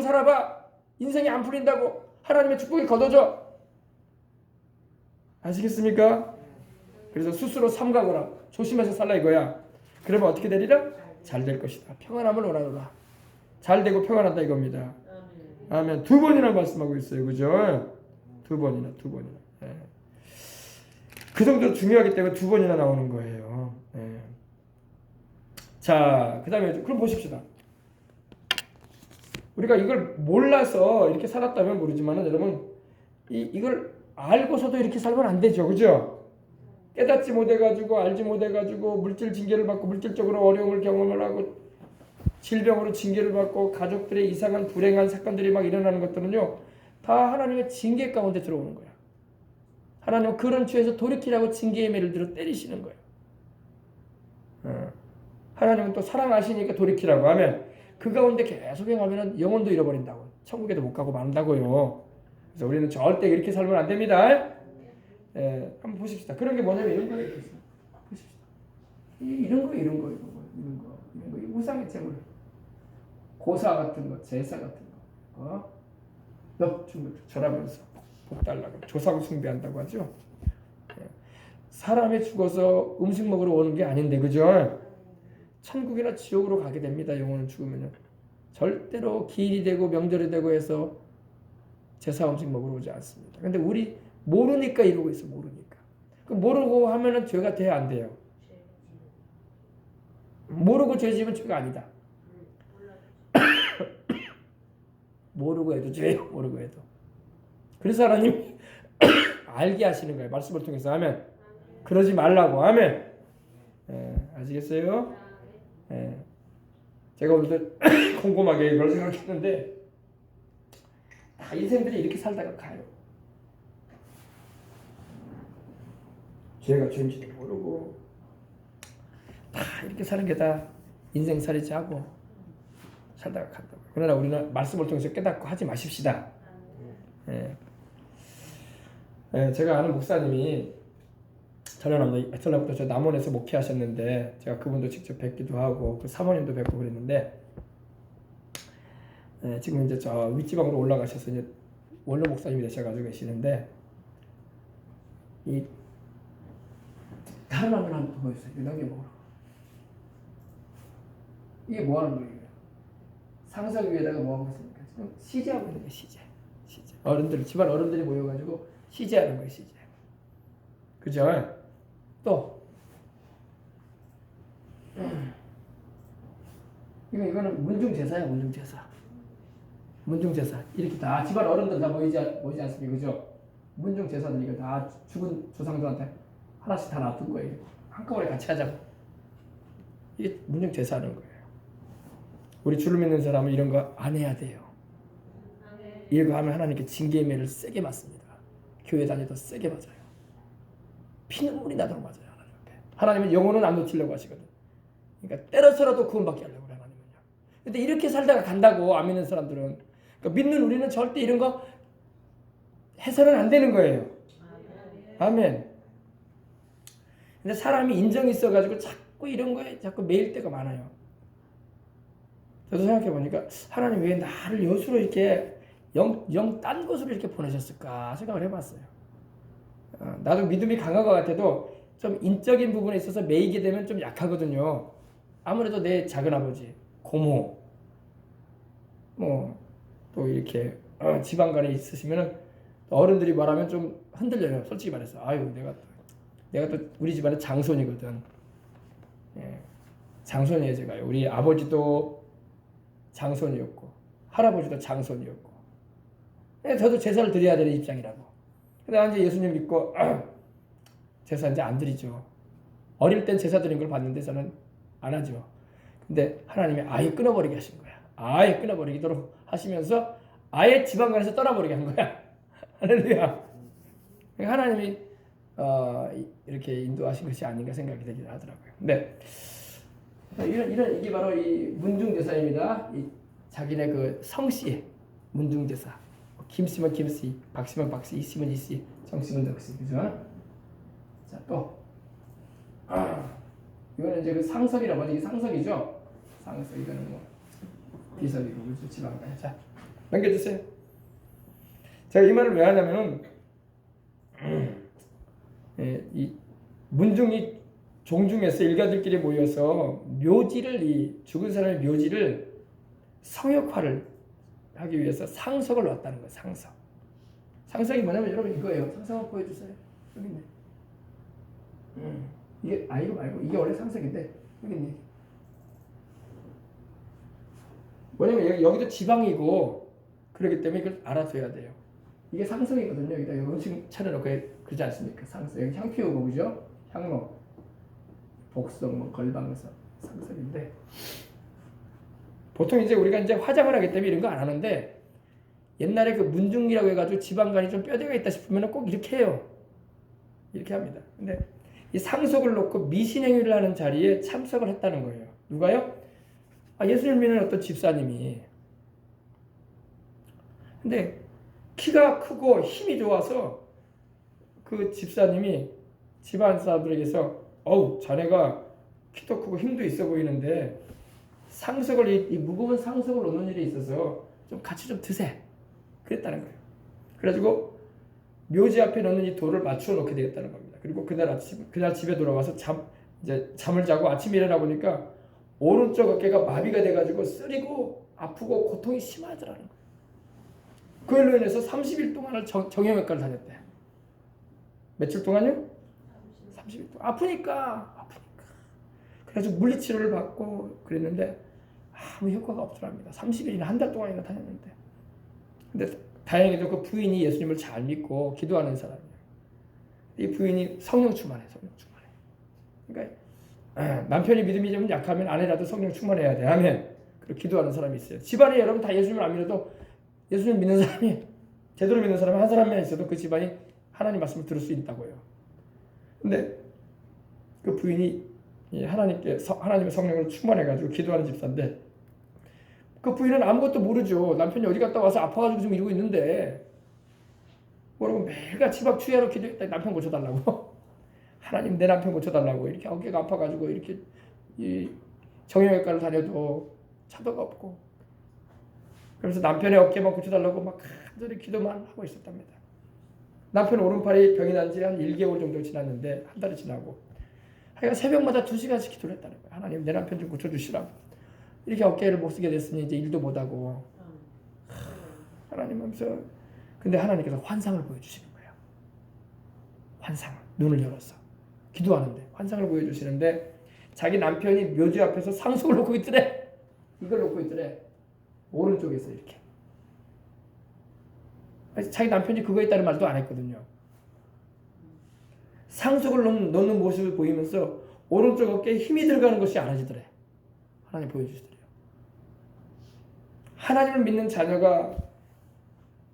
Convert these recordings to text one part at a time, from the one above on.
살아봐. 인생이 안 풀린다고. 하나님의 축복이 걷어져. 아시겠습니까? 그래서 스스로 삼가거라. 조심해서 살라 이거야. 그러면 어떻게 되리라? 잘 될 것이다. 평안함을 원하노라. 잘 되고 평안하다 이겁니다. 아멘. 두 번이나 말씀하고 있어요. 그죠? 두 번이나. 예. 그 정도로 중요하기 때문에 두 번이나 나오는 거예요. 예. 자, 그 다음에 그럼 보십시다. 우리가 이걸 몰라서 이렇게 살았다면 모르지만 여러분 이걸 알고서도 이렇게 살면 안 되죠. 그죠? 깨닫지 못해가지고 알지 못해가지고 물질 징계를 받고 물질적으로 어려움을 경험을 하고 질병으로 징계를 받고 가족들의 이상한 불행한 사건들이 막 일어나는 것들은요 다 하나님의 징계 가운데 들어오는 거야. 하나님은 그런 죄에서 돌이키라고 징계의 매를 들어 때리시는 거예요. 하나님은 또 사랑하시니까 돌이키라고 하면 그 가운데 계속 행하면 영혼도 잃어버린다고. 천국에도 못 가고 만다고요. 그래서 우리는 절대 이렇게 살면 안 됩니다. 예, 한번 보십시다. 그런 게 뭐냐면 이런 거예요. 보십시다. 이런 거. 우상의 제물. 고사 같은 거, 제사 같은 거. 절하면서 복 달라고. 조상 숭배한다고 하죠. 예. 사람이 죽어서 음식 먹으러 오는 게 아닌데, 그죠? 천국이나 지옥으로 가게 됩니다. 영혼은 죽으면요. 절대로 기일이 되고 명절이 되고 해서 제사 음식 먹으러 오지 않습니다. 근데 우리 모르니까 이러고 있어. 모르니까. 그 모르고 하면은 죄가 돼야 안 돼요. 모르고 죄 지으면 죄가 아니다. 모르고 해도 죄예요. 모르고 해도. 그래서 하나님 알게 하시는 거예요. 말씀을 통해서 하면 그러지 말라고 하면 아시겠어요? 예. 제가 오늘도 곰곰하게 이걸 생각했는데 다 인생들이 이렇게 살다가 가요. 죄가 죄인지도 모르고 다 이렇게 사는 게 다 인생살이 짜고 살다가 간다고. 그러나 우리는 말씀을 통해서 깨닫고 하지 마십시다. 예. 예, 제가 아는 목사님이 전라북도 저 남원에서 목회하셨는데 제가 그분도 직접 뵙기도 하고 그 사모님도 뵙고 그랬는데 지금 이제 저 윗지방으로 올라가셔서 이제 원로 목사님이 되셔가지고 계시는데 이 다른 화면 한번 보여주세요. 넘겨보고 이게 뭐 하는 거예요? 상석 위에다가 뭐 하고 있습니까? 지금 시제하고 있는 거예요. 시제. 어른들 집안 어른들이 모여가지고 시제하는 거예요. 시제. 그죠? 또 이거는 문중제사야. 문중제사 이렇게 다 집안 어른들 다 모이지 않습니까? 그죠? 문중제사들 이거 다 죽은 조상들한테 하나씩 다 놔둔 거예요. 한꺼번에 같이 하자고. 이게 문중제사하는 거예요. 우리 주를 믿는 사람은 이런 거 안 해야 돼요. 이거 하면 하나님께 징계의 매를 세게 맞습니다. 교회 다녀도 세게 맞아요. 피눈물이 나도록 맞아요. 하나님 앞에. 하나님은 영혼은 안 놓치려고 하시거든. 그러니까 때려서라도 구원받게 하려고 그래 하나님은요. 근데 이렇게 살다가 간다고 안 믿는 사람들은 그러니까 믿는 우리는 절대 이런 거 해서는 안 되는 거예요. 아멘. 근데 사람이 인정이 있어가지고 자꾸 이런 거에 자꾸 매일 때가 많아요. 저도 생각해 보니까 하나님 왜 나를 여수로 이렇게 영 딴 곳으로 이렇게 보내셨을까 생각을 해봤어요. 나도 믿음이 강한 것 같아도 좀 인적인 부분에 있어서 매이게 되면 좀 약하거든요. 아무래도 내 작은아버지, 고모, 뭐 또 이렇게 지방간에 있으시면은 어른들이 말하면 좀 흔들려요. 솔직히 말해서 아유 내가 또 우리 집안의 장손이거든. 예, 장손이에요 제가요. 우리 아버지도 장손이었고 할아버지도 장손이었고. 저도 제사를 드려야 되는 입장이라고. 근데 이제 예수님 믿고 제사 이제 안 드리죠. 어릴 땐 제사 드린 걸 봤는데 저는 안 하죠. 근데 하나님이 아예 끊어버리게 하신 거야. 아예 끊어버리도록 하시면서 아예 지방간에서 떠나버리게 한 거야. 할렐루야. 하나님이 이렇게 인도하신 것이 아닌가 생각이 되긴 하더라고요. 근데 이런 이게 바로 이 문중제사입니다. 이 자기네 그 성씨 문중제사. 김씨면 김씨, 박씨면 박씨, 이씨면 이씨, 정씨면 덕씨, 그죠? 자 또 이거는 이제 그 상석이라고 하죠. 이게 상석이죠. 상석 이거는 뭐 비석이고 그렇죠. 지방간. 자 넘겨주세요. 제가 이 말을 왜 하냐면은 이 문중이 종중에서 일가들끼리 모여서 묘지를 이 죽은 사람의 묘지를 성역화를 하기 위해서 상석을 놨다는 거예요. 상석. 상석이 뭐냐면 여러분 이거예요. 상석 한번 보여주세요. 여기 있네. 이게 이거 말고 이게 원래 상석인데 여기 있네. 뭐냐면 여기도 지방이고 그렇기 때문에 이걸 알아둬야 돼요. 이게 상석이거든요. 여기다 음식 차려놓고 그러지 않습니까? 상석. 여기 향피우고 그죠? 향로, 복성, 뭐 걸방서 상석인데 보통 이제 우리가 이제 화장을 하기 때문에 이런 거 안 하는데 옛날에 그 문중기라고 해가지고 지방간이 좀 뼈대가 있다 싶으면 꼭 이렇게 해요. 이렇게 합니다. 근데 이 상석을 놓고 미신행위를 하는 자리에 참석을 했다는 거예요. 누가요? 예수님 믿는 어떤 집사님이. 근데 키가 크고 힘이 좋아서 그 집사님이 집안 사람들에게서 자네가 키도 크고 힘도 있어 보이는데 상석을 이 무거운 상석을 놓는 일에 있어서 좀 같이 좀 드세. 그랬다는 거예요. 그래가지고 묘지 앞에 놓는 이 돌을 맞추어 놓게 되겠다는 겁니다. 그리고 그날 집에 돌아와서 잠을 자고 아침에 일어나 보니까 오른쪽 어깨가 마비가 돼가지고 쓰리고 아프고 고통이 심하더라는 거예요. 그걸로 인해서 30일 동안을 정형외과를 다녔대. 며칠 동안요? 30일 동안. 아프니까. 그래서 물리치료를 받고 그랬는데 아무 효과가 없더랍니다. 30일이나 한 달 동안이나 다녔는데. 근데 다행히도 그 부인이 예수님을 잘 믿고 기도하는 사람이에요. 이 부인이 성령 충만해. 그러니까 남편이 믿음이 좀 약하면 아내라도 성령 충만해야 돼. 아멘. 그리고 기도하는 사람이 있어요. 집안에 여러분 다 예수님을 안 믿어도 예수님 믿는 사람이 제대로 믿는 사람이 한 사람만 있어도 그 집안이 하나님 말씀을 들을 수 있다고요. 근데 그 부인이 하나님의 성령으로 충만해가지고 기도하는 집사인데 그 부인은 아무것도 모르죠. 남편이 어디 갔다 와서 아파가지고 지금 이러고 있는데 뭐라고 매일같이 막 추야로 기도했다. 남편 고쳐달라고. 하나님 내 남편 고쳐달라고. 이렇게 어깨가 아파가지고 이렇게 정형외과를 다녀도 차도가 없고 그래서 남편의 어깨만 고쳐달라고 막 간절히 기도만 하고 있었답니다. 남편 오른팔이 병이 난 지 한 1개월 정도 지났는데 한 달이 지나고 하여간 새벽마다 2시간씩 기도를 했다는 거예요. 하나님 내 남편 좀 고쳐주시라고. 이렇게 어깨를 못 쓰게 됐으니 이제 일도 못하고 하나님 하면서 근데 하나님께서 환상을 보여주시는 거예요. 환상을 눈을 열어서 기도하는데 환상을 보여주시는데 자기 남편이 묘지 앞에서 상속을 놓고 있더래. 이걸 놓고 있더래. 오른쪽에서 이렇게. 자기 남편이 그거에 있다는 말도 안 했거든요. 상속을 놓는 모습을 보이면서 오른쪽 어깨에 힘이 들어가는 것이 알아지더래. 하나님 보여주시더래요. 하나님을 믿는 자녀가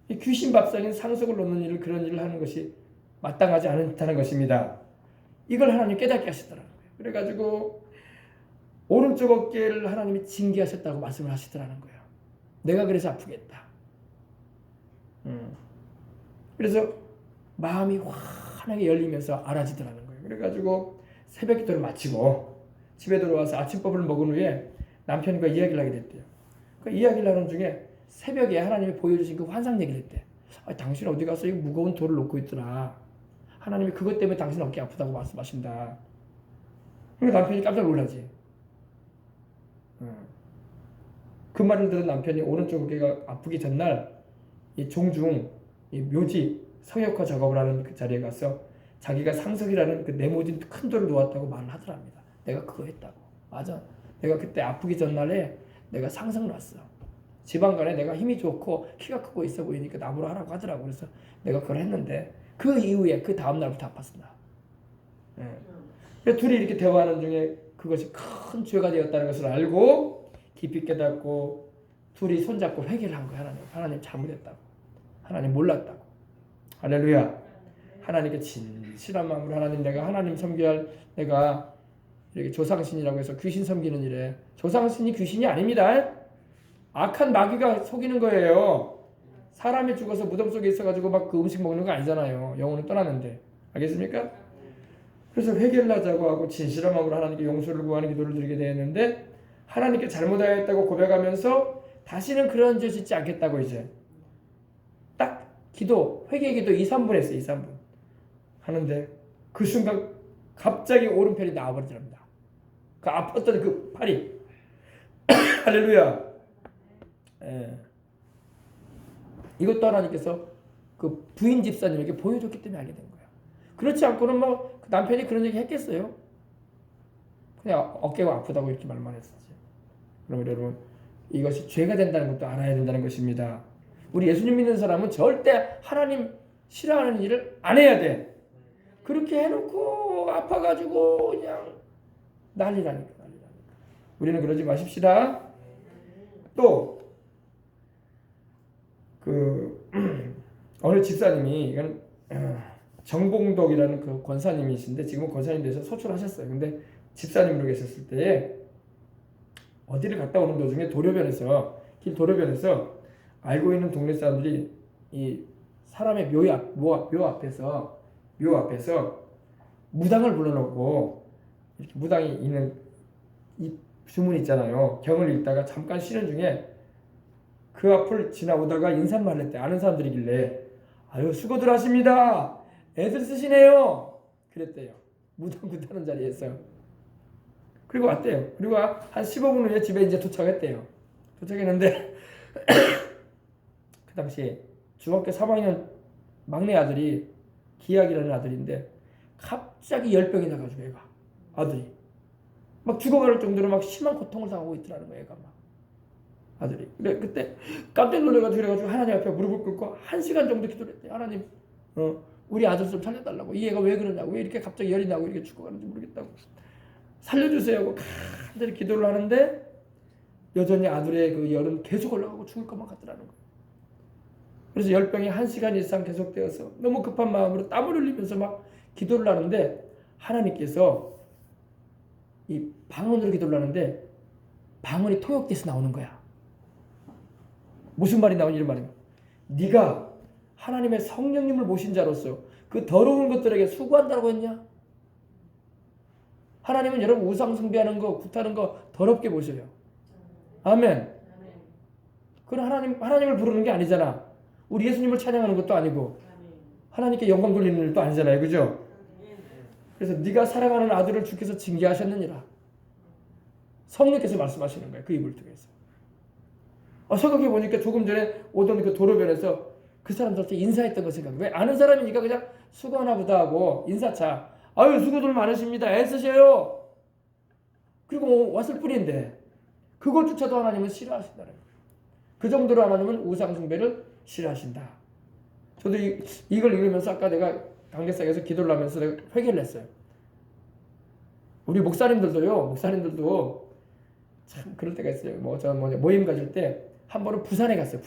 이 귀신 밥상인 상속을 놓는 일을 그런 일을 하는 것이 마땅하지 않다는 것입니다. 이걸 하나님 깨닫게 하시더라고요. 그래가지고 오른쪽 어깨를 하나님이 징계하셨다고 말씀을 하시더라는 거예요. 내가 그래서 아프겠다. 그래서 마음이 환하게 열리면서 알아지더라는 거예요. 그래가지고 새벽 기도를 마치고 집에 들어와서 아침밥을 먹은 후에 남편과 이야기를 하게 됐대요. 그 이야기를 하는 중에 새벽에 하나님이 보여주신 그 환상 얘기를 했대. 당신 어디 가서 이 무거운 돌을 놓고 있더라. 하나님이 그것 때문에 당신 어깨 아프다고 말씀하신다. 그러니까 남편이 깜짝 놀라지. 그 말을 들은 남편이 오른쪽 어깨가 아프기 전날 이 종중 이 묘지 성역화 작업을 하는 그 자리에 가서 자기가 상석이라는 그 네모진 큰 돌을 놓았다고 말을 하더랍니다. 내가 그거 했다고. 맞아. 내가 그때 아프기 전날에 내가 상석 놨어. 지방간에 내가 힘이 좋고 키가 크고 있어 보이니까 나무로 하라고 하더라고. 그래서 내가 그걸 했는데 그 이후에 그 다음 날부터 아팠어 나. 그래서 둘이 이렇게 대화하는 중에 그것이 큰 죄가 되었다는 것을 알고 깊이 깨닫고 둘이 손잡고 회개를 한 거야. 하나님 잘못했다고. 하나님 몰랐다고. 할렐루야. 하나님께 진실한 마음으로 하나님 내가 하나님 섬겨야 내가 이렇게 조상신이라고 해서 귀신 섬기는 일에 조상신이 귀신이 아닙니다. 악한 마귀가 속이는 거예요. 사람이 죽어서 무덤 속에 있어가지고 막 그 음식 먹는 거 아니잖아요. 영혼은 떠나는데. 알겠습니까? 그래서 회개를 하자고 하고 진실한 마음으로 하나님께 용서를 구하는 기도를 드리게 되었는데 하나님께 잘못하였다고 고백하면서 다시는 그런 짓 짓지 않겠다고 이제 딱 기도 회개 기도 2, 3분 했어요. 2, 3분 하는데 그 순간 갑자기 오른편이 나와버리더랍니다. 그 아팠던 그 팔이 할렐루야. 예. 이것도 하나님께서 그 부인 집사님에게 보여줬기 때문에 알게 된 거예요. 그렇지 않고는 뭐 남편이 그런 얘기 했겠어요? 그냥 어깨가 아프다고 이렇게 말만 했었지. 그럼 여러분 이것이 죄가 된다는 것도 알아야 된다는 것입니다. 우리 예수님 믿는 사람은 절대 하나님 싫어하는 일을 안 해야 돼. 그렇게 해놓고 아파가지고 그냥 난리라니까. 우리는 그러지 마십시다. 또 그 어느 집사님이 이건 정봉덕이라는 그 권사님이신데 지금은 권사님 돼서 소출하셨어요. 근데 집사님으로 계셨을 때에 어디를 갔다 오는 도중에 길 도로변에서 알고 있는 동네 사람들이 이 사람의 묘 앞에서 무당을 불러놓고 이렇게 무당이 있는 이 주문 있잖아요. 경을 읽다가 잠깐 쉬는 중에 그 앞을 지나오다가 인사말을 했대. 아는 사람들이길래 아유 수고들 하십니다. 애들 쓰시네요. 그랬대요. 무당 굿하는 자리에서. 그리고 왔대요. 그리고 한 15분 후에 집에 이제 도착했대요. 도착했는데 그 당시에 중학교 3학년 막내 아들이 기학이라는 아들인데 갑자기 열병이 나가지고 애가 아들이 막 죽어갈 정도로 막 심한 고통을 당하고 있더라는 거예요. 애가 막 아들이. 그래 그때 깜짝 놀래가지고 그래가지고 하나님 앞에 무릎을 꿇고 1시간 정도 기도를 했대요. 하나님 우리 아들 좀 살려달라고. 이 애가 왜 그러냐고. 왜 이렇게 갑자기 열이 나고 이렇게 죽어가는지 모르겠다고. 살려주세요 하고 간절히 기도를 하는데 여전히 아들의 그 열은 계속 올라가고 죽을 것만 같더라는 거예요. 그래서 열병이 1시간 이상 계속되어서 너무 급한 마음으로 땀을 흘리면서 막 기도를 하는데 하나님께서 이 방언으로 기도를 하는데 방언이 통역돼서 나오는 거야. 무슨 말이 나오니 이런 말이야. 네가 하나님의 성령님을 모신 자로서 그 더러운 것들에게 수고한다고 했냐? 하나님은 여러분 우상 숭배하는 거, 굿하는 거 더럽게 보셔요. 아멘. 그건 하나님을 부르는 게 아니잖아. 우리 예수님을 찬양하는 것도 아니고 하나님께 영광 돌리는 일도 아니잖아요. 그죠? 그래서 네가 사랑하는 아들을 주께서 징계하셨느니라. 성령께서 말씀하시는 거예요. 그 입을 통해서. 생각해 보니까 조금 전에 오던 그 도로변에서 그 사람들한테 인사했던 거 생각해. 왜 아는 사람이니까 그냥 수고하나 보다 하고 인사차. 아유 수고들 많으십니다. 애쓰셔요. 그리고 왔을 뿐인데 그것조차도 하나님은 싫어하신다는 거예요. 그 정도로 하나님은 우상 숭배를 싫어하신다. 저도 이걸 읽으면서 아까 내가 강대상에서 기도를 하면서 내가 회개를 했어요. 우리 목사님들도 참 그럴 때가 있어요. 모임 가질 때 한 번은 부산에 갔어요.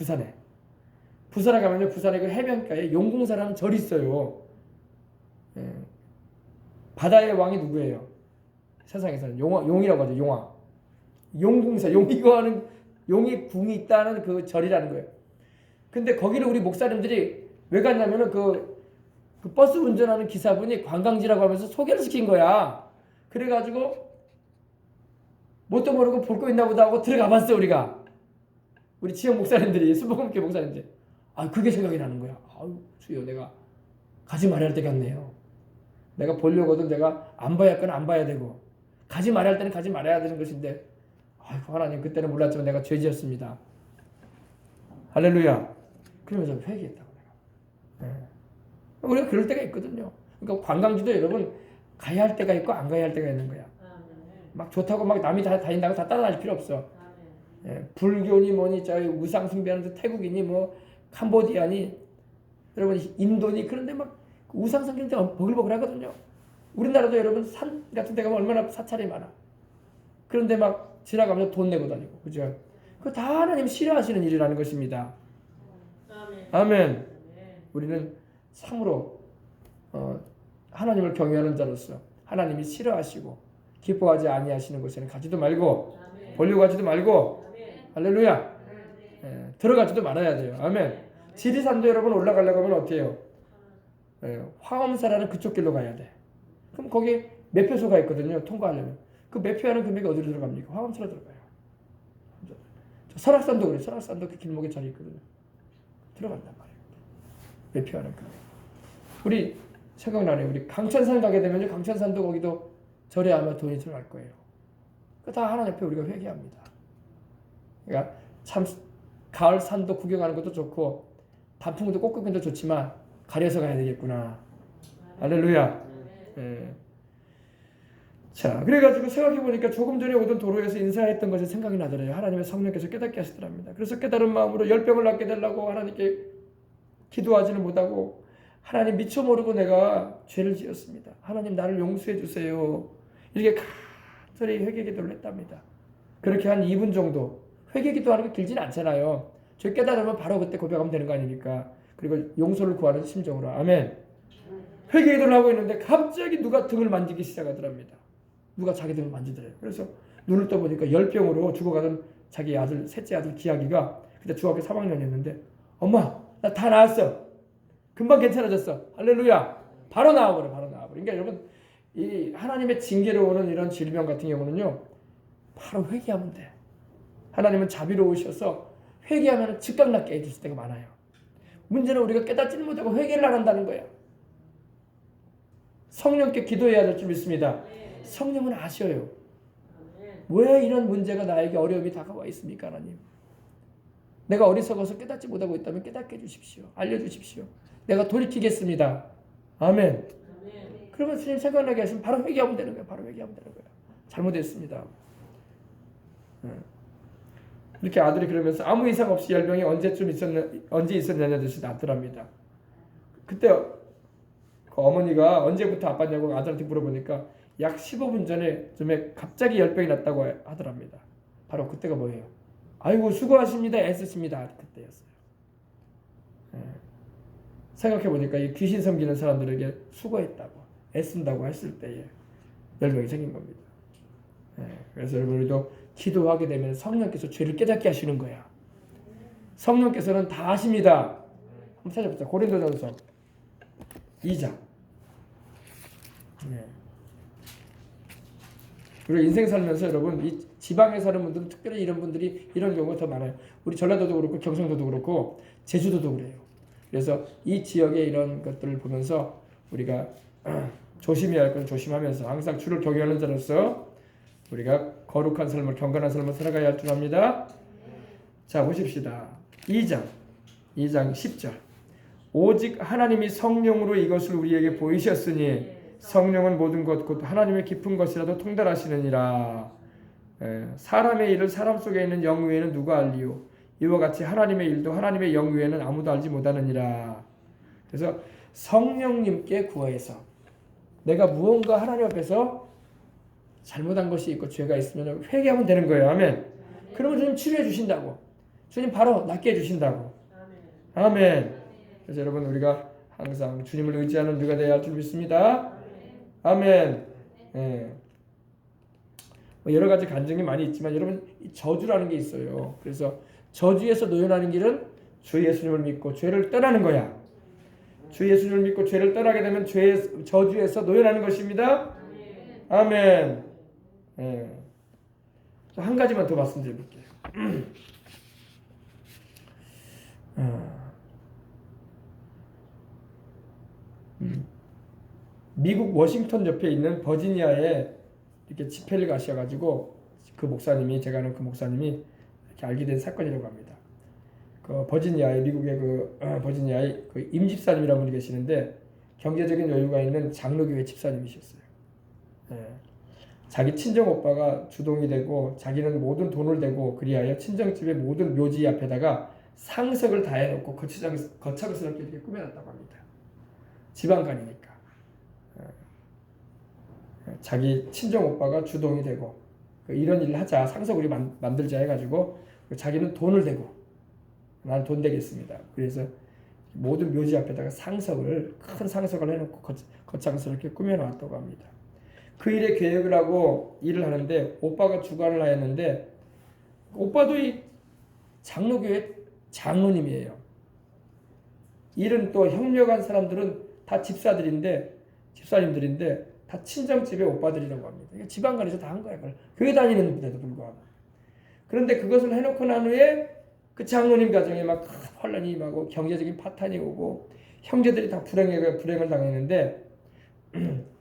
부산에 가면요, 부산에 그 해변가에 용궁사라는 절이 있어요. 예. 바다의 왕이 누구예요? 세상에서는 용이라고 하죠. 용화. 용궁사, 용이 궁이 있다는 그 절이라는 거예요. 근데 거기를 우리 목사님들이 왜 갔냐면은 그 버스 운전하는 기사분이 관광지라고 하면서 소개를 시킨 거야. 그래가지고 뭣도 모르고 볼 거 있나 보다 하고 들어가 봤어요. 우리 지역 목사님들이, 수복음교회 목사님들. 그게 생각이 나는 거야. 주여, 내가 가지 말아야 할 때 같네요. 내가 보려고도 내가 안 봐야 할 건 안 봐야 되고 가지 말아야 할 때는 가지 말아야 되는 것인데 하나님 그때는 몰랐지만 내가 죄지었습니다. 할렐루야. 그러면서 회개했다고 내가. 우리가 그럴 때가 있거든요. 그러니까 관광지도 여러분 가야 할 때가 있고 안 가야 할 때가 있는 거야. 막 좋다고 막 남이 다 다닌다고 다 따라다닐 필요 없어. 불교니 뭐니 우상 숭배하는 태국이니 뭐 캄보디아니 여러분 인도니 그런데 막 우상 숭배하는 데 버글버글 하거든요. 우리나라도 여러분 산 같은 데 가면 얼마나 사찰이 많아. 그런데 막 지나가면서 돈 내고 다니고 그죠? 그거 다 하나님 싫어하시는 일이라는 것입니다. 아멘. 우리는 참으로 하나님을 경외하는 자로서 하나님이 싫어하시고 기뻐하지 아니하시는 것에는 가지도 말고 보려고 하지도 말고 할렐루야. 들어가지도 말아야 돼요. 아멘. 지리산도 여러분 올라가려고 하면 어떻게 해요? 화엄사라는 그쪽 길로 가야 돼. 그럼 거기 매표소가 있거든요. 통과하려면. 그 매표하는 금액이 어디로 들어갑니까? 화엄사로 들어가요. 설악산도 그래. 설악산도 그 길목에 절이 있거든요. 들어간단 말이에요. 매표하는 거. 우리 생각나네. 우리 강천산 가게 되면요. 강천산도 거기도 절에 아마 돈이 들어갈 거예요. 다 하나님 앞에 우리가 회개합니다. 그러니까 참 가을 산도 구경하는 것도 좋고 단풍도 꽃구경도 좋지만 가려서 가야 되겠구나. 할렐루야. 예. 자, 그래가지고 생각해보니까 조금 전에 오던 도로에서 인사했던 것이 생각이 나더래요. 하나님의 성령께서 깨닫게 하시더랍니다. 그래서 깨달은 마음으로 열병을 낫게 되려고 하나님께 기도하지는 못하고 하나님 미처 모르고 내가 죄를 지었습니다. 하나님 나를 용서해 주세요. 이렇게 간절히 회개 기도를 했답니다. 그렇게 한 2분 정도. 회개 기도하는 게 길지는 않잖아요. 죄 깨달으면 바로 그때 고백하면 되는 거 아닙니까? 그리고 용서를 구하는 심정으로. 아멘. 회개 기도를 하고 있는데 갑자기 누가 등을 만지기 시작하더랍니다. 누가 자기 등을 만지더래요. 그래서 눈을 떠보니까 열병으로 죽어가던 자기 아들, 셋째 아들 기학이가 그때 중학교 3학년이었는데 엄마 나 다 나았어. 금방 괜찮아졌어. 할렐루야. 바로 나와버려. 그러니까 여러분 이 하나님의 징계로 오는 이런 질병 같은 경우는요. 바로 회개하면 돼. 하나님은 자비로우셔서 회개하면 즉각 낫게 해주실 때가 많아요. 문제는 우리가 깨닫지는 못하고 회개를 안 한다는 거예요. 성령께 기도해야 될 줄 믿습니다. 성령은 아셔요. 왜 이런 문제가 나에게 어려움이 다가와 있습니까, 하나님? 내가 어리석어서 깨닫지 못하고 있다면 깨닫게 해주십시오. 알려주십시오. 내가 돌이키겠습니다. 아멘. 그러면 주님 생각나게 하시면 바로 회개하면 되는 거예요. 잘못했습니다. 이렇게 아들이 그러면서 아무 이상 없이 열병이 언제 있었냐는 듯이 낫더랍니다. 그때 그 어머니가 언제부터 아팠냐고 아들한테 물어보니까 약 15분 전에 갑자기 열병이 났다고 하더랍니다. 바로 그때가 뭐예요? 아이고 수고하십니다. 애쓰십니다. 그때였어요. 생각해보니까 이 귀신 섬기는 사람들에게 수고했다고 애쓴다고 했을 때에 열병이 생긴 겁니다. 그래서 여러분 우리도 기도하게 되면 성령께서 죄를 깨닫게 하시는 거야. 성령께서는 다 아십니다. 한번 찾아보자. 고린도전서 2장. 우리가 인생 살면서 여러분 이 지방에 사는 분들은 특별히 이런 분들이 이런 경우가 더 많아요. 우리 전라도도 그렇고 경상도도 그렇고 제주도도 그래요. 그래서 이 지역의 이런 것들을 보면서 우리가 조심해야 할 건 조심하면서 항상 주를 경외하는 자로서 우리가 거룩한 삶을 경건한 삶을 살아가야 할 줄 압니다. 자 보십시다. 2장 10절 오직 하나님이 성령으로 이것을 우리에게 보이셨으니 성령은 모든 것 곧 하나님의 깊은 것이라도 통달하시느니라. 사람의 일을 사람 속에 있는 영 외에는 누가 알리요? 이와 같이 하나님의 일도 하나님의 영 외에는 아무도 알지 못하느니라. 그래서 성령님께 구해서 내가 무언가 하나님 앞에서 잘못한 것이 있고 죄가 있으면 회개하면 되는 거예요. 아멘. 그러면 주님 치료해 주신다고. 주님 바로 낫게 해 주신다고. 아멘. 그래서 여러분 우리가 항상 주님을 의지하는 우리가 되어야 할 줄 믿습니다. 아멘. 여러 가지 간증이 많이 있지만 여러분 저주라는 게 있어요. 그래서 저주에서 노연하는 길은 주 예수님을 믿고 죄를 떠나는 거야. 주 예수님을 믿고 죄를 떠나게 되면 저주에서 노연하는 것입니다. 아멘. 한 가지만 더 말씀드려볼게요. 미국 워싱턴 옆에 있는 버지니아에 이렇게 집회를 가셔가지고 그 목사님이 제가 아는 그 목사님이 이렇게 알게 된 사건이라고 합니다. 그 버지니아에 미국의 버지니아에 그 임집사님이라는 분이 계시는데 경제적인 여유가 있는 장로교회 집사님이셨어요. 자기 친정 오빠가 주동이 되고 자기는 모든 돈을 대고 그리하여 친정집의 모든 묘지 앞에다가 상석을 다 해놓고 거창스럽게 이렇게 꾸며놨다고 합니다. 지방간이니까. 자기 친정 오빠가 주동이 되고 이런 일을 하자 상석 우리 만들자 해가지고 자기는 돈을 대고 난 돈 되겠습니다. 그래서 모든 묘지 앞에다가 큰 상석을 해놓고 거창스럽게 꾸며놨다고 합니다. 그 일에 계획을 하고 일을 하는데 오빠가 주관을 하였는데 오빠도 이 장로교회 장로님이에요. 일은 또 협력한 사람들은 다 집사님들인데 다 친정집의 오빠들이라고 합니다. 지방간에서 다 한 거야. 교회 다니는데도 불구하고. 그런데 그것을 해놓고 난 후에 그 장로님 가정에 막 큰 혼란이 임하고 경제적인 파탄이 오고 형제들이 다 불행을 당했는데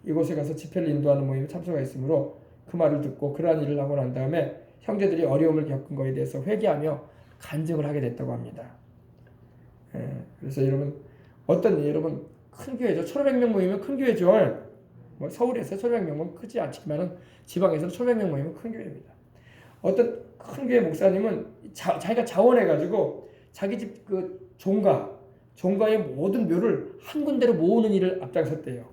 이곳에 가서 집회를 인도하는 모임에 참석했으므로 그 말을 듣고 그러한 일을 하고 난 다음에 형제들이 어려움을 겪은 것에 대해서 회개하며 간증을 하게 됐다고 합니다. 그래서 여러분 여러분 큰 교회죠. 1,500명 모이면 큰 교회죠. 뭐 서울에서 1,500명은 크지 않지만은 지방에서 1,500명 모이면 큰 교회입니다. 어떤 큰 교회 목사님은 자기가 자원해가지고 자기 집 그 종가의 모든 묘를 한 군데로 모으는 일을 앞장섰대요.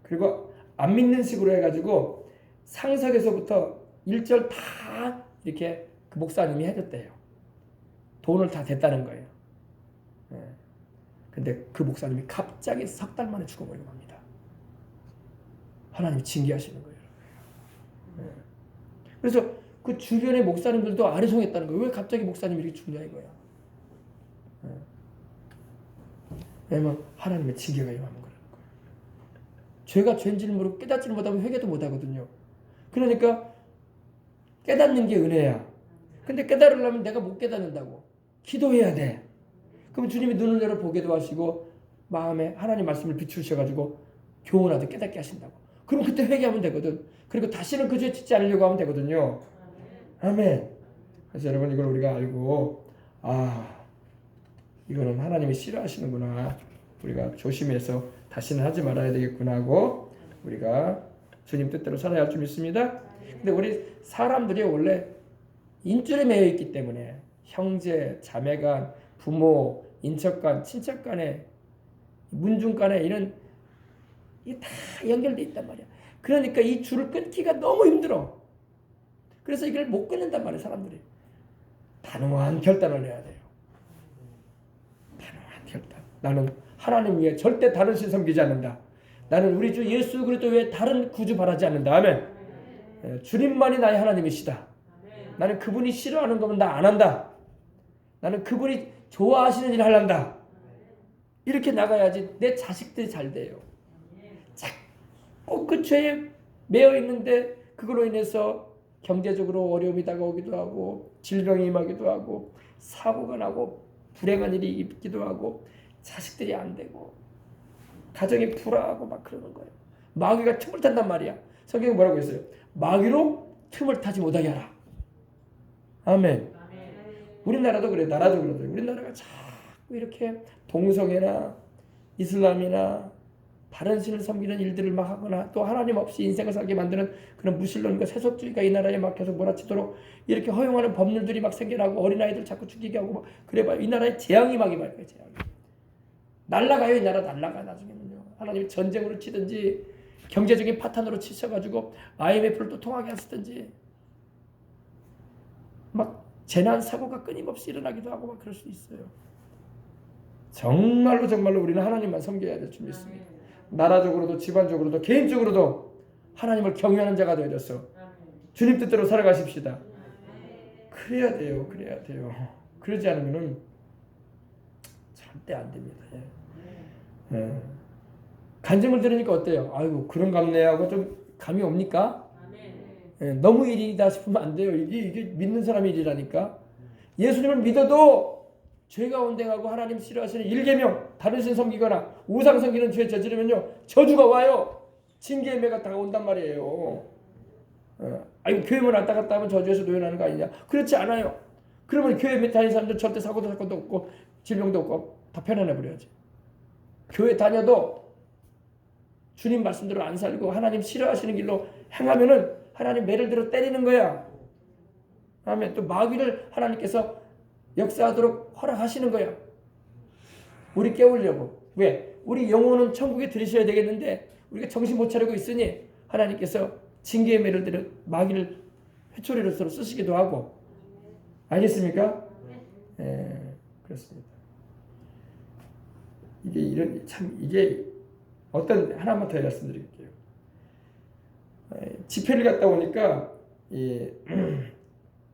그리고 안 믿는 식으로 해가지고 상석에서부터 1절 다 이렇게 그 목사님이 해줬대요. 돈을 다 댔다는 거예요. 근데 그 목사님이 갑자기 석 달 만에 죽어버리고 맙니다. 하나님이 징계하시는 거예요. 그래서 그 주변의 목사님들도 아리송했다는 거예요. 왜 갑자기 목사님이 이렇게 죽냐 이거야. 왜냐면 하나님의 징계가 임하는 거라는 거예요. 죄가 죄인지를 모르고 깨닫지를 못하면 회개도 못하거든요. 그러니까 깨닫는 게 은혜야. 근데 깨달으려면 내가 못 깨닫는다고. 기도해야 돼. 그럼 주님이 눈을 열어 보게도 하시고 마음에 하나님 말씀을 비추셔가지고 교훈하듯 깨닫게 하신다고. 그럼 그때 회개하면 되거든. 그리고 다시는 그 죄 짓지 않으려고 하면 되거든요. 아멘. 그래서 여러분 이걸 우리가 알고 이거는 하나님이 싫어하시는구나. 우리가 조심해서 다시는 하지 말아야 되겠구나 하고 우리가 주님 뜻대로 살아야 할 줄 믿습니다. 근데 우리 사람들이 원래 인줄에 매여 있기 때문에 형제, 자매간, 부모, 인척간, 친척간에 문중간에 이런 이게 다 연결돼 있단 말이야. 그러니까 이 줄을 끊기가 너무 힘들어. 그래서 이걸 못 끊는단 말이야 사람들이. 단호한 결단을 해야 돼요. 단호한 결단. 나는 하나님 위해 절대 다른 신 섬기지 않는다. 나는 우리 주 예수 그리스도 외에 다른 구주 바라지 않는다. 아멘. 주님만이 나의 하나님이시다. 나는 그분이 싫어하는 거면 나 안 한다. 나는 그분이 좋아하시는 일을 하란다. 이렇게 나가야지 내 자식들이 잘 돼요. 자꾸 그 죄에 매여 있는데 그걸로 인해서 경제적으로 어려움이 다가오기도 하고 질병이 임하기도 하고 사고가 나고 불행한 일이 있기도 하고 자식들이 안 되고 가정이 불화하고 막 그러는 거예요. 마귀가 틈을 탄단 말이야. 성경에 뭐라고 했어요? 마귀로 틈을 타지 못하게 하라. 아멘. 우리나라도 그래. 나라적으로도 우리나라가 자꾸 이렇게 동성애나 이슬람이나 다른 신을 섬기는 일들을 막 하거나 또 하나님 없이 인생을 살게 만드는 그런 무신론과 세속주의가 이 나라에 막 계속 몰아치도록 이렇게 허용하는 법률들이 막 생겨나고 어린아이들 자꾸 죽이게 하고 막 그래봐요. 이 나라에 재앙이 막 임할 거예요. 재앙이. 날라가요. 이 나라 날라가 나중에는요. 하나님이 전쟁으로 치든지 경제적인 파탄으로 치셔가지고 IMF를 또 통하게 하시든지 막 재난 사고가 끊임없이 일어나기도 하고 막 그럴 수 있어요. 정말로 우리는 하나님만 섬겨야 될 줄 믿습니다. 나라적으로도 집안적으로도 개인적으로도 하나님을 경외하는 자가 되어져서 주님 뜻대로 살아가십시다. 그래야 돼요. 그러지 않으면은 절대 안 됩니다. 간증을 들으니까 어때요? 아이고 그런 감내하고 좀 감이 옵니까? 너무 일이다 싶으면 안 돼요. 이게 믿는 사람의 일이라니까. 예수님을 믿어도 죄가 온댕하고 하나님 싫어하시는 일계명 다른 신 섬기거나 우상 섬기는 죄 저지르면요 저주가 와요. 징계의 매가 다가온단 말이에요. 아이고 교회만 왔다 갔다 하면 저주에서 노연하는 거 아니냐? 그렇지 않아요. 그러면 교회 밑에 다니는 사람들 절대 사고도 사건도 없고 질병도 없고 다 편안해 버려야지. 교회 다녀도 주님 말씀대로 안 살고 하나님 싫어하시는 길로 행하면은 하나님 매를 들어 때리는 거야. 아멘. 또 마귀를 하나님께서 역사하도록 허락하시는 거야. 우리 깨우려고. 왜? 우리 영혼은 천국에 들이셔야 되겠는데 우리가 정신 못 차리고 있으니 하나님께서 징계의 매를 들어 마귀를 회초리로서 쓰시기도 하고. 알겠습니까? 그렇습니다. 이게 어떤 하나만 더 말씀드릴게요. 집회를 갔다 오니까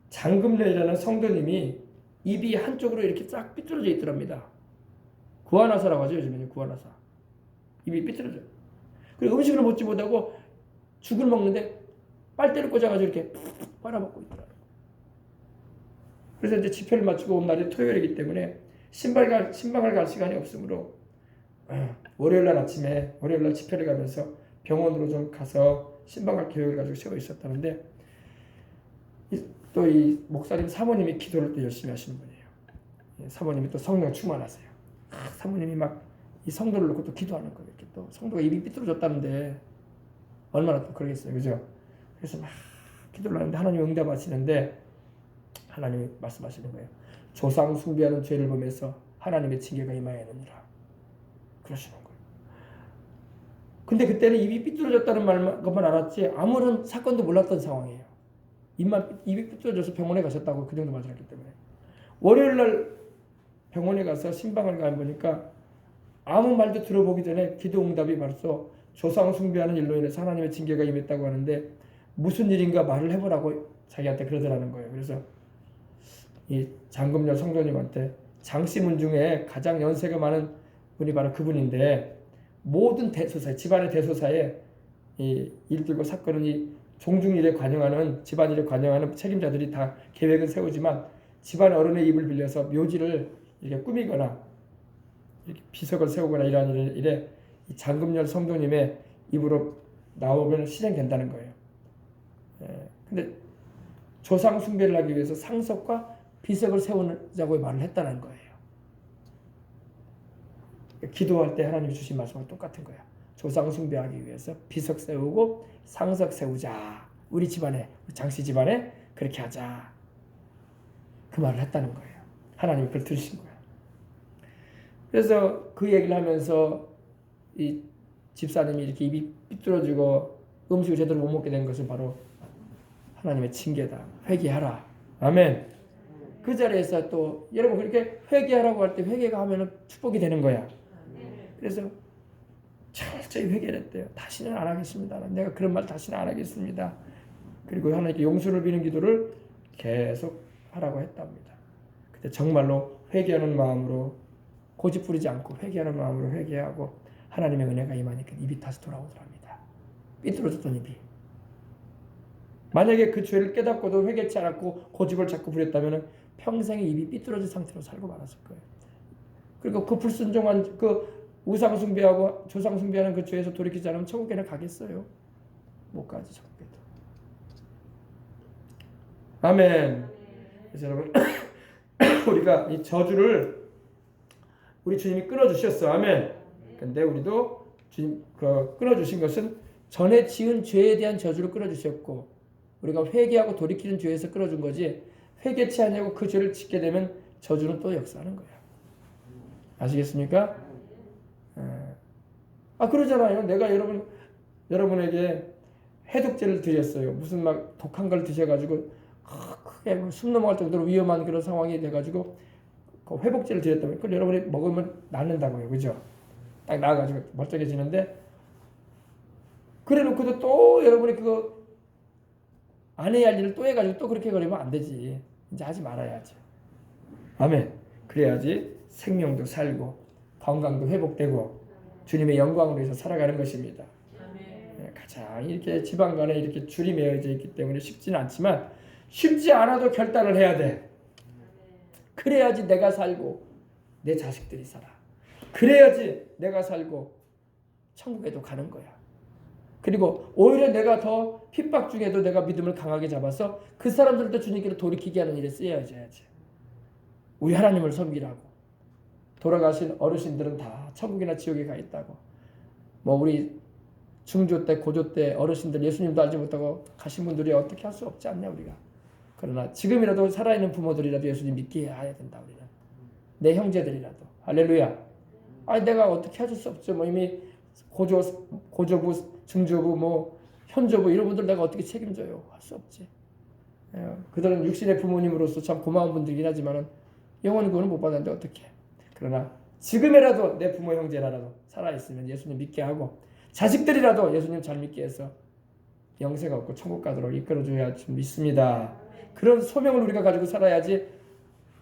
장금래라는 성도님이 입이 한쪽으로 이렇게 쫙 삐뚤어져 있더랍니다. 구하나사라고 하죠. 요즘에는 구하나사. 입이 삐뚤어져. 그리고 음식을 먹지 못하고 죽을 먹는데 빨대를 꽂아가지고 이렇게 빨아먹고 있더라고요. 그래서 이제 집회를 마치고 온 날이 토요일이기 때문에 신방을 갈 시간이 없으므로 월요일 날 아침에 월요일 날 집회를 가면서 병원으로 좀 가서 신방할 계획을 가지고 세워 있었다는데 또 이 목사님 사모님이 기도를 또 열심히 하시는 분이에요. 사모님이 또 성령 충만하세요. 사모님이 막 이 성도를 놓고 또 기도하는 거예요. 이렇게 또 성도가 입이 삐뚤어졌다는데 얼마나 또 그러겠어요, 그죠? 그래서 막 기도를 하는데 하나님 응답하시는데 하나님이 말씀하시는 거예요. 조상 숭배하는 죄를 보면서 하나님의 징계가 임하였느니라 그러시는 거예요. 근데 그때는 입이 삐뚤어졌다는 것만 알았지 아무런 사건도 몰랐던 상황이에요. 입이 삐뚤어져서 병원에 가셨다고 그 정도 맞았기 때문에 월요일 날 병원에 가서 신방을 가보니까 아무 말도 들어보기 전에 기도 응답이 벌써 조상 숭배하는 일로 인해서 하나님의 징계가 임했다고 하는데 무슨 일인가 말을 해보라고 자기한테 그러더라는 거예요. 그래서 이 장금열 성도님한테 장씨문 중에 가장 연세가 많은 분이 바로 그분인데 모든 대소사에 집안의 대소사에 이 일들과 사건은 이 종중일에 관여하는 집안일에 관여하는 책임자들이 다 계획을 세우지만 집안 어른의 입을 빌려서 묘지를 이렇게 꾸미거나 이렇게 비석을 세우거나 이러한 일에 이 장금열 성도님의 입으로 나오면 실행된다는 거예요. 근데 조상 숭배를 하기 위해서 상석과 비석을 세우자고 말을 했다는 거예요. 기도할 때 하나님이 주신 말씀과 똑같은 거야. 조상 숭배하기 위해서 비석 세우고 상석 세우자. 우리 집안에 장씨 집안에 그렇게 하자. 그 말을 했다는 거예요. 하나님이 그걸 들으신 거예요. 그래서 그 얘기를 하면서 이 집사님이 이렇게 입이 삐뚤어지고 음식을 제대로 못 먹게 된 것은 바로 하나님의 징계다. 회개하라. 아멘. 그 자리에서 또 여러분 그렇게 회개하라고 할 때 회개가 하면은 축복이 되는 거야. 그래서 철저히 회개를 했대요. 다시는 안 하겠습니다. 내가 그런 말 다시는 안 하겠습니다. 그리고 하나님께 용서를 비는 기도를 계속 하라고 했답니다. 근데 정말로 회개하는 마음으로 고집 부리지 않고 회개하는 마음으로 회개하고 하나님의 은혜가 임하니까 입이 다시 돌아오더랍니다. 삐뚤어졌던 입이. 만약에 그 죄를 깨닫고도 회개치 않았고 고집을 자꾸 부렸다면 평생에 입이 삐뚤어진 상태로 살고 말았을 거예요. 그리고 그 불순종한 그 우상 숭배하고 조상 숭배하는 그 죄에서 돌이키지 않으면 천국에는 가겠어요? 못 가지 천국에도. 아멘. 그래서 여러분 우리가 이 저주를 우리 주님이 끊어주셨어. 아멘. 근데 우리도 주님 끊어주신 것은 전에 지은 죄에 대한 저주를 끊어주셨고 우리가 회개하고 돌이키는 죄에서 끊어준 거지 회개치 않냐고 그 죄를 짓게 되면 저주는 또 역사하는 거야. 아시겠습니까? 그러잖아요. 내가 여러분에게 해독제를 드렸어요. 무슨 막 독한 걸 드셔가지고 크게 숨 넘어갈 정도로 위험한 그런 상황이 돼가지고 그 회복제를 드렸다면 그걸 여러분이 먹으면 낫는다고요. 그죠? 딱 나와가지고 멀쩡해지는데 그래놓고도 또 여러분이 그거 안 해야 할 일을 또 해가지고 또 그렇게 거리면 안 되지. 이제 하지 말아야지. 아멘. 그래야지 생명도 살고 건강도 회복되고 주님의 영광으로 해서 살아가는 것입니다. 아멘. 가장 이렇게 지방 간에 이렇게 줄이 매어져 있기 때문에 쉽지는 않지만 쉽지 않아도 결단을 해야 돼. 그래야지 내가 살고 내 자식들이 살아. 그래야지 내가 살고 천국에도 가는 거야. 그리고 오히려 내가 더 핍박 중에도 내가 믿음을 강하게 잡아서 그 사람들도 주님께로 돌이키게 하는 일에 쓰여야지. 우리 하나님을 섬기라고. 돌아가신 어르신들은 다 천국이나 지옥에 가 있다고. 뭐 우리 중조 때 고조 때 어르신들 예수님도 알지 못하고 가신 분들이 어떻게 할 수 없지 않냐 우리가. 그러나 지금이라도 살아있는 부모들이라도 예수님 믿게 해야 된다 우리는. 내 형제들이라도. 할렐루야. 내가 어떻게 해줄 수 없죠. 뭐 이미 고조부, 중조부, 뭐 현조부 이런 분들 내가 어떻게 책임져요? 할 수 없지. 그들은 육신의 부모님으로서 참 고마운 분들이긴 하지만은 영원히 구원은 못 받았는데 어떻게? 그러나 지금이라도 내 부모 형제라도 살아있으면 예수님 믿게 하고 자식들이라도 예수님 잘 믿게 해서 영생가 없고 천국 가도록 이끌어줘야 좀 믿습니다. 그런 소명을 우리가 가지고 살아야지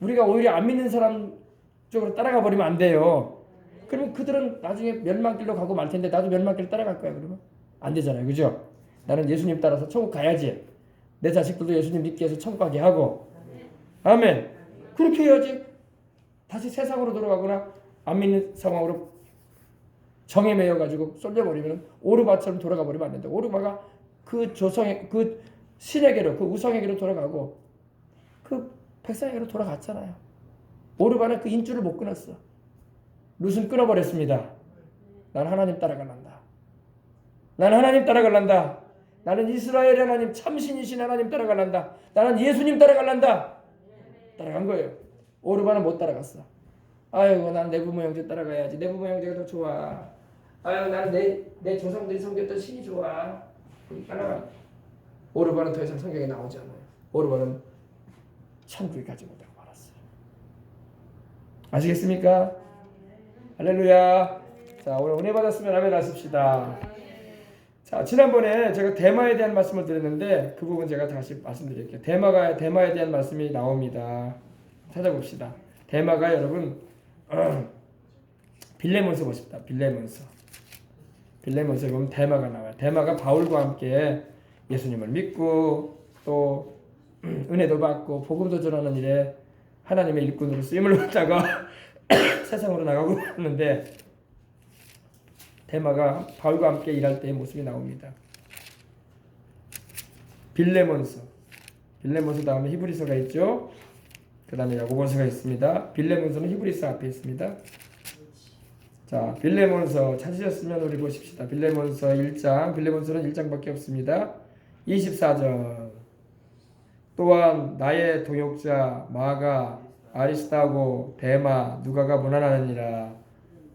우리가 오히려 안 믿는 사람 쪽으로 따라가 버리면 안 돼요. 그러면 그들은 나중에 멸망길로 가고 말 텐데 나도 멸망길 따라갈 거야. 그러면 안 되잖아요. 그죠? 나는 예수님 따라서 천국 가야지. 내 자식들도 예수님 믿게 해서 천국 가게 하고 아멘. 그렇게 해야지 다시 세상으로 돌아가거나 안 믿는 상황으로 정에 매여 가지고 쏠려버리면 오르바처럼 돌아가 버리면 안 된다. 오르바가 그 조상의 그 신에게로 그 우상에게로 돌아가고 그 백성에게로 돌아갔잖아요. 오르바는 그 인줄을 못 끊었어. 룻은 끊어버렸습니다. 난 하나님 따라갈란다. 나는 하나님 따라갈란다. 나는 이스라엘 하나님 참신이신 하나님 따라갈란다. 나는 예수님 따라갈란다. 따라간 거예요. 오르바는 못 따라갔어. 아이고 난 내 부모 형제 따라가야지. 내 부모 형제가 더 좋아. 아유 난 내 조상들이 섬겼던 신이 좋아. 따라가. 오르바는 더 이상 성경에 나오지 않아요. 오르바는 천국에 가지 못하고 말았어요. 아시겠습니까? 할렐루야. 자 오늘 은혜 받았으면 아멘 하십시다. 자 지난번에 제가 대마에 대한 말씀을 드렸는데 그 부분 제가 다시 말씀드릴게요. 대마에 대한 말씀이 나옵니다. 찾아봅시다. 대마가 여러분 빌레몬서 보십시다. 빌레몬서 보면 대마가 나와요. 대마가 바울과 함께 예수님을 믿고 또 은혜도 받고 복음도 전하는 일에 하나님의 일꾼으로 쓰임을 받다가 세상으로 나가고 있는데 대마가 바울과 함께 일할 때의 모습이 나옵니다. 빌레몬서 다음에 히브리서가 있죠. 그 다음에 야고보서가 있습니다. 빌레몬서는 히브리서 앞에 있습니다. 자, 빌레몬서 찾으셨으면 우리 보십시다. 빌레몬서 1장, 빌레몬서는 1장밖에 없습니다. 24절. 또한 나의 동역자 마가, 아리스타고, 데마, 누가가 문안하느니라.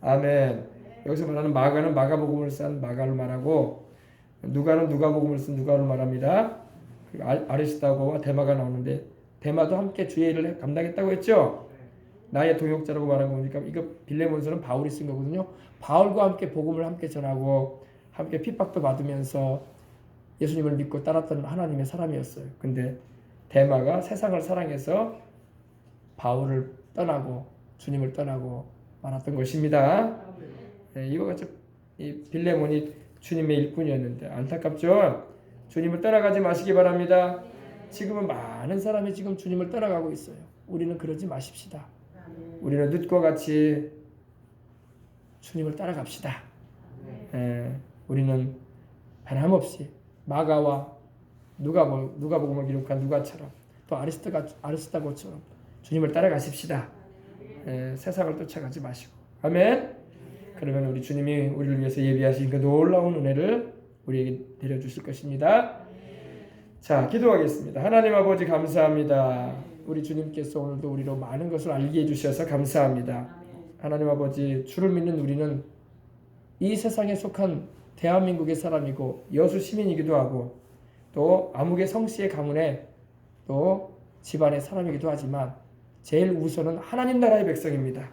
아멘. 여기서 말하는 마가는 마가복음을 쓴 마가를 말하고 누가는 누가복음을 쓴 누가를 말합니다. 아리스타고와 데마가 나오는데 데마도 함께 주의 일을 감당했다고 했죠. 나의 동역자라고 말한 거니까 이거 빌레몬서는 바울이 쓴 거거든요. 바울과 함께 복음을 함께 전하고 함께 핍박도 받으면서 예수님을 믿고 따랐던 하나님의 사람이었어요. 근데 데마가 세상을 사랑해서 바울을 떠나고 주님을 떠나고 말았던 것입니다. 네, 이와 같이 이 빌레몬이 주님의 일꾼이었는데 안타깝죠. 주님을 떠나가지 마시기 바랍니다. 지금은 많은 사람이 지금 주님을 떠나가고 있어요. 우리는 그러지 마십시다. 우리는 룻과 같이 주님을 따라갑시다. 우리는 변함없이 마가와 누가복음을 기록한 누가처럼 또 아리스타고처럼 주님을 따라가십시다. 세상을 쫓아가지 마시고. 아멘. 그러면 우리 주님이 우리를 위해서 예비하신 그 놀라운 은혜를 우리에게 내려주실 것입니다. 자, 기도하겠습니다. 하나님 아버지 감사합니다. 우리 주님께서 오늘도 우리로 많은 것을 알게 해주셔서 감사합니다. 하나님 아버지, 주를 믿는 우리는 이 세상에 속한 대한민국의 사람이고 여수 시민이기도 하고 또 암흑의 성씨의 가문에 또 집안의 사람이기도 하지만 제일 우선은 하나님 나라의 백성입니다.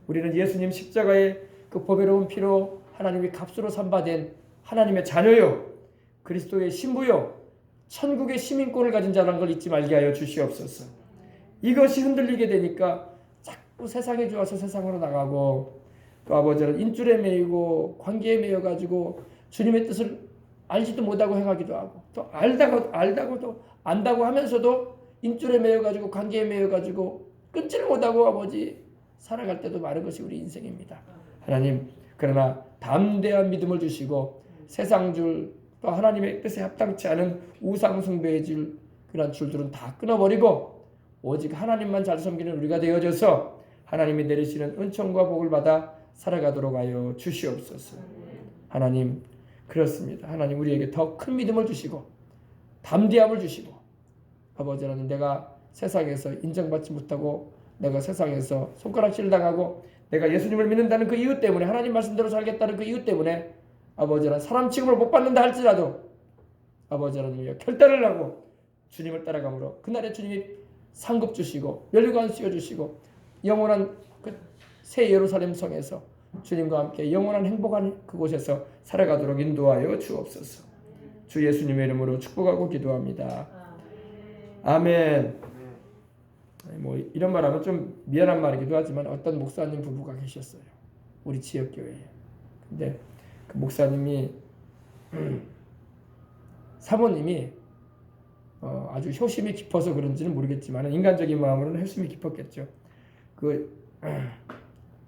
우리는 예수님 십자가의 그 보배로운 피로 하나님이 값으로 삼바된 하나님의 자녀요, 그리스도의 신부요, 천국의 시민권을 가진 자라는 걸 잊지 말게 하여 주시옵소서. 이것이 흔들리게 되니까 자꾸 세상에 좋아서 세상으로 나가고 또 아버지는 인줄에 매이고 관계에 매여가지고 주님의 뜻을 알지도 못하고 행하기도 하고 또 알다고도 안다고 하면서도 인줄에 매여가지고 관계에 매여가지고 끊지를 못하고 아버지 살아갈 때도 많은 것이 우리 인생입니다. 하나님, 그러나 담대한 믿음을 주시고 세상줄 또 하나님의 뜻에 합당치 않은 우상 숭배의 줄 그런 줄들은 다 끊어버리고 오직 하나님만 잘 섬기는 우리가 되어져서 하나님이 내리시는 은총과 복을 받아 살아가도록 하여 주시옵소서. 하나님, 그렇습니다. 하나님 우리에게 더 큰 믿음을 주시고 담대함을 주시고 아버지 하나님, 내가 세상에서 인정받지 못하고 내가 세상에서 손가락질 당하고 내가 예수님을 믿는다는 그 이유 때문에 하나님 말씀대로 살겠다는 그 이유 때문에 아버지 하나님 사람 취급을 못 받는다 할지라도 아버지 하나님 결단을 하고 주님을 따라가므로 그날에 주님이 상급 주시고 면류관 씌워주시고 영원한 그 새 예루살렘 성에서 주님과 함께 영원한 행복한 그곳에서 살아가도록 인도하여 주옵소서. 주 예수님의 이름으로 축복하고 기도합니다. 아멘. 뭐 이런 말하면 좀 미안한 말이기도 하지만 어떤 목사님 부부가 계셨어요. 우리 지역교회에. 근데 그 목사님이 사모님이 아주 효심이 깊어서 그런지는 모르겠지만 인간적인 마음으로는 효심이 깊었겠죠. 그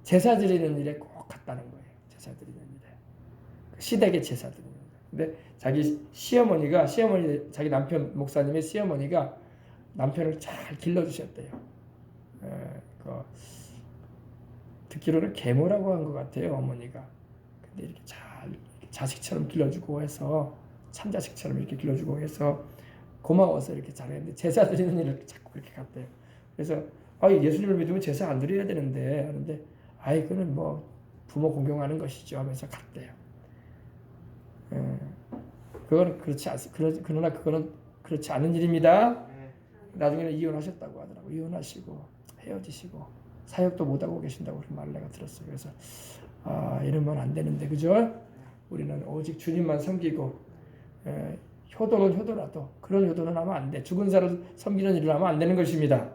제사 드리는 일에 꼭 갔다는 거예요. 제사 드리는 일에. 시댁의 제사 드리는 일. 근데 자기 자기 남편 목사님의 시어머니가 남편을 잘 길러주셨대요. 듣기로는 계모라고 한 것 같아요, 어머니가. 근데 이렇게 잘 자식처럼 길러주고 해서 참자식처럼 이렇게 길러주고 해서 고마워서 이렇게 잘했는데 제사 드리는 일을 자꾸 그렇게 갔대요. 그래서 예수님을 믿으면 제사 안 드려야 되는데 하는데 그는 뭐 부모 공경하는 것이죠 하면서 갔대요. 그거는 그렇지 않습니다. 그러나 그거는 그렇지 않은 일입니다. 나중에는 이혼하셨다고 하더라고. 이혼하시고 헤어지시고 사역도 못하고 계신다고 그런 말을 내가 들었어요. 그래서 이러면 안 되는데 그죠? 우리는 오직 주님만 섬기고 효도는 효도라도 그런 효도는 하면 안 돼. 죽은 자를 섬기는 일을 하면 안 되는 것입니다.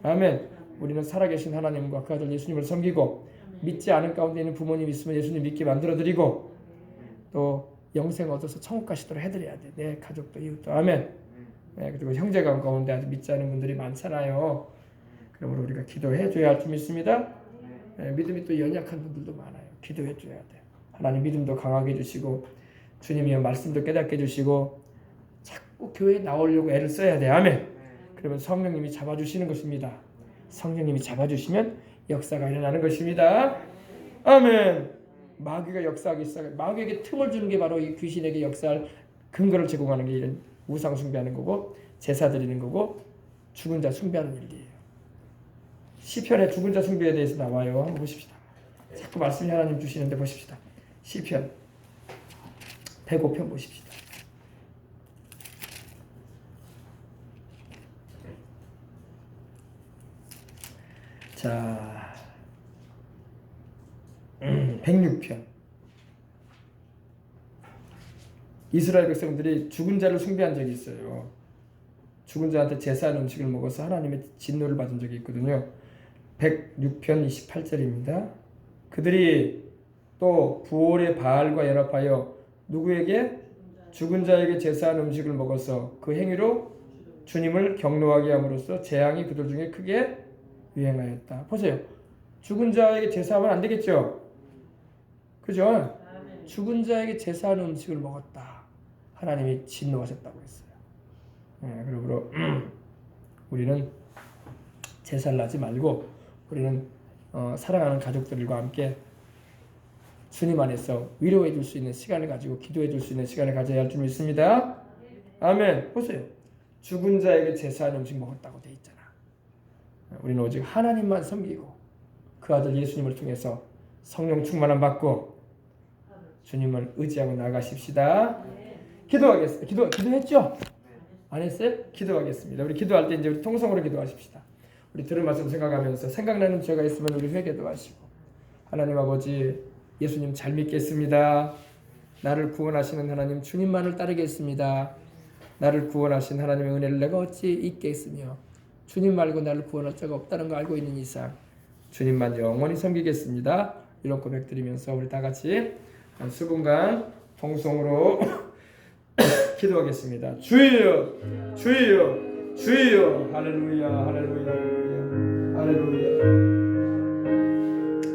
아멘. 우리는 살아계신 하나님과 그 아들 예수님을 섬기고 믿지 않은 가운데 있는 부모님 있으면 예수님 믿게 만들어드리고 또 영생 얻어서 천국 가시도록 해드려야 돼. 내 가족도 이웃도. 아멘. 그리고 형제간 가운데 아직 믿지 않은 분들이 많잖아요. 그러므로 우리가 기도해줘야 할 줄 믿습니다. 믿음이 또 연약한 분들도 많아요. 기도해줘야 돼. 하나님 믿음도 강하게 해주시고 주님이 말씀도 깨닫게 해주시고 자꾸 교회에 나오려고 애를 써야 돼. 아멘. 그러면 성령님이 잡아주시는 것입니다. 성령님이 잡아주시면 역사가 일어나는 것입니다. 아멘. 마귀가 역사하기 시작해. 마귀에게 틈을 주는 게 바로 이 귀신에게 역사할 근거를 제공하는 게 이런 우상 숭배하는 거고 제사 드리는 거고 죽은 자 숭배하는 일이에요. 시편에 죽은 자 숭배에 대해서 나와요. 한번 보십시다. 자꾸 말씀이 하나님 주시는데 보십시다. 시편 105편 보십시다. 자, 106편. 이스라엘 백성들이 죽은 자를 숭배한 적이 있어요. 죽은 자한테 제사한 음식을 먹어서 하나님의 진노를 받은 적이 있거든요. 106편 28절입니다. 그들이 또 부올의 바알과 연합하여 누구에게? 죽은 자에게 제사한 음식을 먹어서 그 행위로 주님을 경노하게 함으로써 재앙이 그들 중에 크게 유행하였다. 보세요. 죽은 자에게 제사하면 안 되겠죠? 그죠? 죽은 자에게 제사하는 음식을 먹었다. 하나님이 진노하셨다고 했어요. 그러므로 우리는 제사를 하지 말고 우리는 사랑하는 가족들과 함께 주님 안에서 위로해 줄 수 있는 시간을 가지고 기도해 줄 수 있는 시간을 가져야 할 줄 믿습니다. 아멘. 보세요. 죽은 자에게 제사한 음식 먹었다고 돼 있잖아. 우리는 오직 하나님만 섬기고 그 아들 예수님을 통해서 성령 충만함 받고 주님을 의지하고 나가십시다. 기도하겠습니다. 기도했죠? 안 했어요? 기도하겠습니다. 우리 기도할 때 이제 우리 통성으로 기도하십시다. 우리 들은 말씀 생각하면서 생각나는 죄가 있으면 우리 회개도 하시고 하나님 아버지 예수님 잘 믿겠습니다. 나를 구원하시는 하나님 주님만을 따르겠습니다. 나를 구원하신 하나님의 은혜를 내가 어찌 잊겠으며 주님 말고 나를 구원할 자가 없다는 거 알고 있는 이상 주님만 영원히 섬기겠습니다. 이런 고백 드리면서 우리 다 같이 한 수분간 통성으로 기도하겠습니다. 주여 주여 주여 할렐루야 할렐루야 할렐루야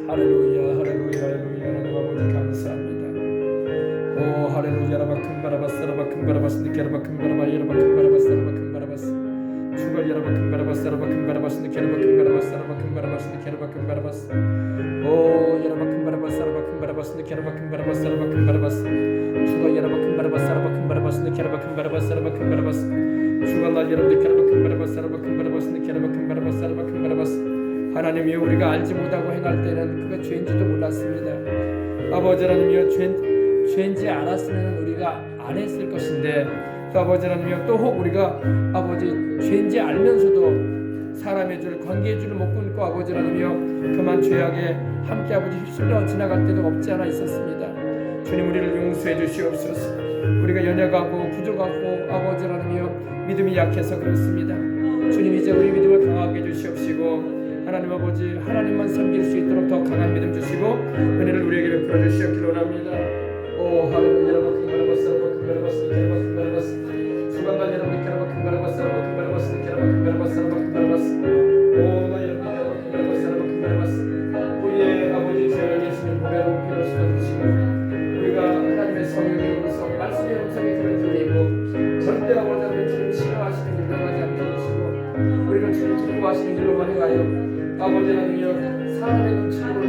할렐루야 할렐루야 할렐루야 하나님 아버지 감사합니다. 오 할렐루야 라바큰 바라바스 라바큰 바라바스 느껴라바큰 바라바 여라바큰 바라바스 라바큰 바라바스 주가 여라바큰 바라바스 라바큰 바라바스 느껴라바큰 바라바스 라바큰 바라바스 느껴라바큰 바라바스 오 여라바큰 바라바스 라바큰 바라바스 느껴라바큰 바라바스 라바큰 바라바스 주가 여라바큰 바라바스 라바큰 바라바스 느껴라바큰 바라바스 라바큰 바라바스 주가 나 여러분 느껴라바큰 바라바스 라바큰 바라바스 느껴라바큰 바라바스 라바큰 바라바스 하나님이여 우리가 알지 못하고 행할 때는 그가 죄인지도 몰랐습니다. 아버지 하나님이여 죄인지 알았으면 우리가 안 했을 것인데 또 아버지 하나님이여 또 혹 우리가 아버지 죄인지 알면서도 사람의 줄 관계의 줄을 못 끊고 아버지 하나님이여 그만 죄악에 함께 아버지 휩쓸려 지나갈 때도 없지 않아 있었습니다. 주님 우리를 용서해 주시옵소서. 우리가 연약하고 부족하고 아버지 하나님이여 믿음이 약해서 그렇습니다. 주님 이제 우리 믿음을 강하게 해주시옵시고 하나님 아버지 하나님만 섬길 수 있도록 더 강한 믿음 주시고 은혜를 우리에게 베풀어 주시옵기로 합니다. 오 할렐루야 바큰 바라바스 바큰 바라바스 바큰 바라바스 주간만 여러분 바큰 우리의 아버지 주여 예수님 보배로 피로 쏟아주시고 우리가 하나님의 성령으로서 말씀의 음성에 들어드리고 절대 아버지 하나님 주님 싫어하시는 일로 가지 않게 해주시고 우리를 주님 기뻐하시는 일로만 행하여 아버지 하나님이여 사람의 눈치로